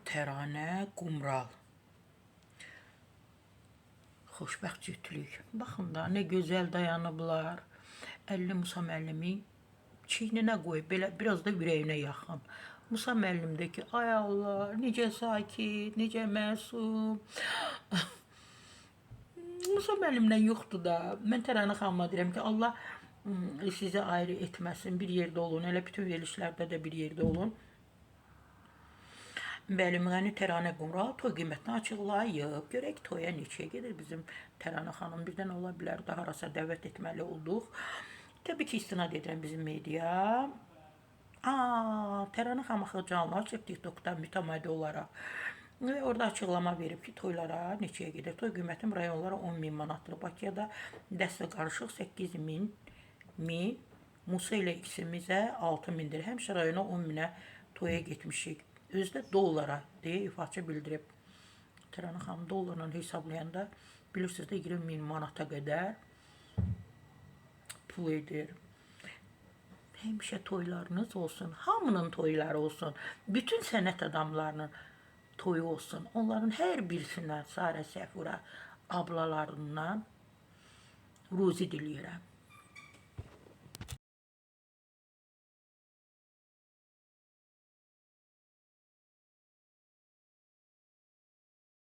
Təranə Qumral. Xoşbəxt cütlük. Baxın da, nə gözəl dayanıblar. Əlini Musa müəllimin çiyninə qoyub, belə biraz da ürəyinə yaxın. Musa müəllimdəki, ay Allah, necə sakit, necə məsum. Musa müəllimdən yoxdur da. Mən Təranə xanıma deyirəm ki, Allah sizi ayrı etməsin, bir yerdə olun. Elə bütün verilişlərdə də bir yerdə olun. Bəli, müğənni Təranə Qumral toy qiymətini açıqlayıb. Görək toya neçəyə gedir bizim Təranə xanım. Birdən ola bilər da harasa dəvət etməli olduq. Təbii ki, istinad edirəm bizim media. Təranə xanım axı canlı açıb TikTokda mütəmadi olaraq. Və orada açıqlama verib ki, toylara neçəyə gedir. Toy qiymətim rayonlara 10.000 manatdır. Bakıya da dəstə qarışıq 8.000, Musa ilə ikimizə 6.000-dir. Həmişə rayona 10.000-ə toya getmişik. Özü də dollara deyə ifaçı bildirib. Təranə xanım dollarla hesablayanda bilirsiniz də 20.000 manata qədər pul edir. Həmişə toylarınız olsun, hamının toyları olsun, bütün sənət adamlarının toyu olsun. Onların hər birisindən Sarə Səfura ablalarından ruzi diləyirəm.